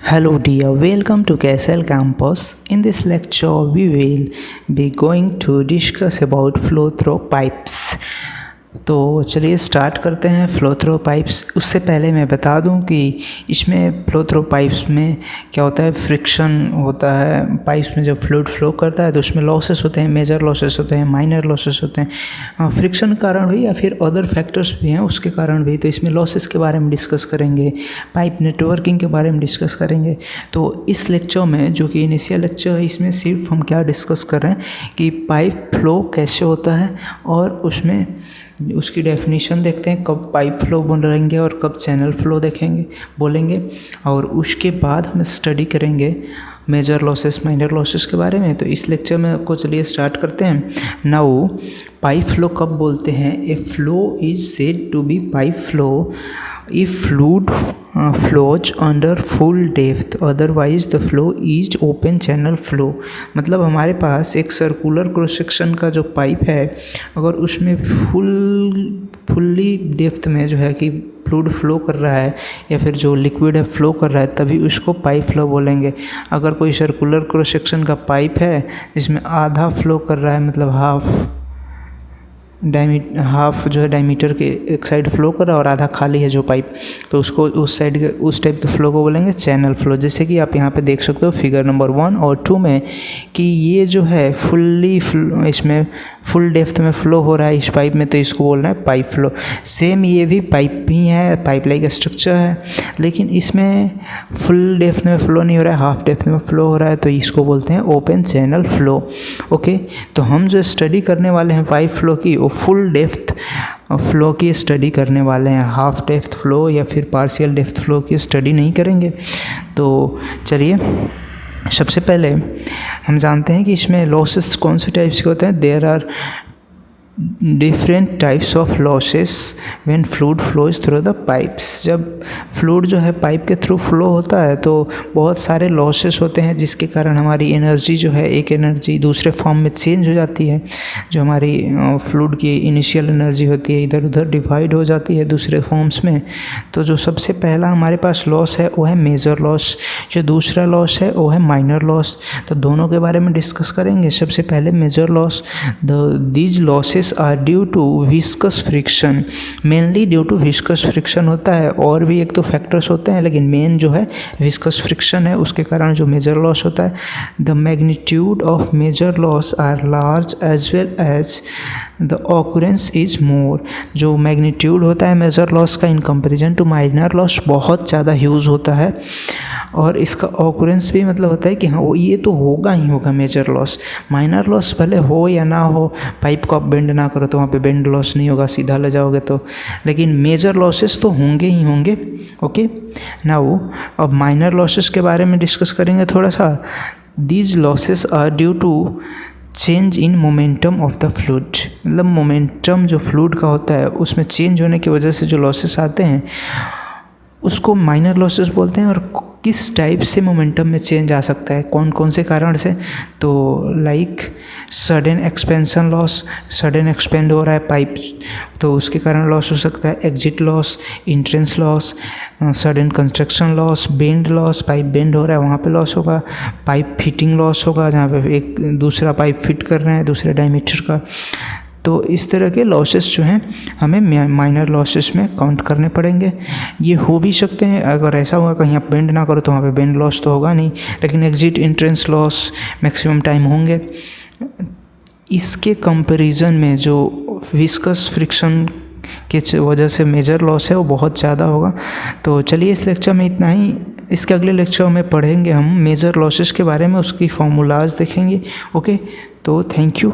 Hello dear, welcome to KSL campus. In this lecture we will be going to discuss about flow through pipes. तो चलिए start करते हैं flow through pipes. उससे पहले मैं बता दूं कि इसमें फ्लो थ्रो पाइप्स में क्या होता है, फ्रिक्शन होता है। पाइप्स में जब फ्लूइड फ्लो करता है तो उसमें लॉसेस होते हैं, मेजर लॉसेस होते हैं, माइनर लॉसेस होते हैं, फ्रिक्शन के कारण भी या फिर अदर फैक्टर्स भी हैं उसके कारण भी। तो इसमें लॉसेस के बारे में डिस्कस करेंगे, पाइप नेटवर्किंग के बारे में डिस्कस करेंगे। तो इस लेक्चर में जो कि इनिशियल लेक्चर है, इसमें सिर्फ हम क्या डिस्कस कर रहे हैं कि पाइप फ्लो कैसे होता है और उसमें उसकी डेफिनेशन देखते हैं, कब पाइप फ्लो बोलेंगे और कब चैनल फ्लो देखेंगे बोलेंगे। और उसके बाद हम स्टडी करेंगे मेजर लॉसेस माइनर लॉसेस के बारे में। तो इस लेक्चर में को चलिए स्टार्ट करते हैं। नाउ पाइप फ्लो कब बोलते हैं? A flow is said to be pipe flow if fluid flows under full depth, otherwise the flow is open channel flow। मतलब हमारे पास एक सर्कुलर क्रॉस सेक्शन का जो पाइप है, अगर उसमें फुल्ली डेप्थ में जो है कि फ्लूइड फ्लो कर रहा है या फिर जो लिक्विड है फ्लो कर रहा है, तभी उसको पाइप फ्लो बोलेंगे। अगर कोई सर्कुलर क्रॉस सेक्शन का पाइप है जिसमें आधा फ्लो कर रहा है, मतलब हाफ जो है डायमीटर के एक साइड फ्लो कर रहा है और आधा खाली है जो पाइप, तो उसको उस साइड के उस टाइप के फ्लो को बोलेंगे चैनल फ्लो। जैसे कि आप यहाँ पे देख सकते हो फिगर नंबर 1 और 2 में कि ये जो है इसमें फुल डेप्थ में फ्लो हो रहा है इस पाइप में, तो इसको बोलना है पाइप फ्लो। सेम ये भी पाइप ही है, पाइप लाइक स्ट्रक्चर है, लेकिन इसमें फुल डेप्थ में फ्लो नहीं हो रहा है, हाफ डेप्थ में फ्लो हो रहा है, तो इसको बोलते हैं ओपन चैनल फ्लो। ओके, तो हम जो स्टडी करने वाले हैं पाइप फ्लो की, वो फुल डेप्थ फ्लो की स्टडी करने वाले हैं, हाफ डेप्थ फ्लो या फिर पार्शियल डेप्थ फ्लो की स्टडी नहीं करेंगे। तो चलिए सबसे पहले हम जानते हैं कि इसमें लॉसेस कौन से टाइप्स के होते हैं। There are different types of losses when fluid flows through the pipes. जब फ्लूइड जो है पाइप के थ्रू फ्लो होता है तो बहुत सारे लॉसेस होते हैं, जिसके कारण हमारी एनर्जी जो है एक एनर्जी दूसरे फॉर्म में चेंज हो जाती है। जो हमारी फ्लूइड की इनिशियल एनर्जी होती है इधर उधर डिवाइड हो जाती है दूसरे फॉर्म्स में। तो जो सबसे पहला हमारे पास लॉस है वो है मेजर लॉस, जो दूसरा लॉस है वो है माइनर लॉस। तो दोनों के बारे में डिस्कस करेंगे। सबसे पहले major loss. These losses are due to viscous friction, mainly due to viscous friction होता है, और भी एक तो फैक्टर्स होते हैं लेकिन मेन जो है viscous friction है, उसके कारण जो मेजर लॉस होता है। The magnitude of major loss are large as well as the occurrence is more। जो मैग्नीट्यूड होता है मेजर लॉस का in comparison to minor loss बहुत ज़्यादा ह्यूज होता है, और इसका ऑकरेंस भी मतलब होता है कि हाँ ये तो होगा ही होगा मेजर लॉस। माइनर लॉस भले हो या ना हो, पाइप को आप बेंड ना करो तो वहाँ पे बेंड लॉस नहीं होगा, सीधा ले जाओगे तो, लेकिन मेजर लॉसेस तो होंगे ही होंगे। ओके, नाउ अब माइनर लॉसेस के बारे में डिस्कस करेंगे थोड़ा सा। These losses are due to change in momentum of the fluid. मतलब मोमेंटम जो फ्लूइड का होता है उसमें चेंज होने की वजह से जो लॉसेस आते हैं उसको माइनर लॉसेस बोलते हैं। और किस टाइप से मोमेंटम में चेंज आ सकता है, कौन कौन से कारण से? तो like sudden expansion loss, sudden expand हो रहा है पाइप तो उसके कारण लॉस हो सकता है। Exit loss, entrance loss, sudden construction loss, bend loss, pipe bend हो रहा है वहाँ पे लॉस होगा। पाइप फिटिंग लॉस होगा, जहाँ पे एक दूसरा पाइप फिट कर रहे हैं दूसरे डायमीटर का। तो इस तरह के लॉसेस जो हैं हमें माइनर लॉसेस में काउंट करने पड़ेंगे। ये हो भी सकते हैं, अगर ऐसा हुआ कहीं आप बेंड ना करो तो वहाँ पे बेंड लॉस तो होगा नहीं, लेकिन exit entrance loss maximum time होंगे। इसके कंपैरिजन में जो विस्कस फ्रिक्शन के वजह से मेजर लॉस है वो बहुत ज़्यादा होगा। तो चलिए इस लेक्चर में इतना ही। इसके अगले लेक्चर में पढ़ेंगे हम मेजर लॉसेस के बारे में, उसकी फॉर्मूलाज देखेंगे। ओके, तो थैंक यू।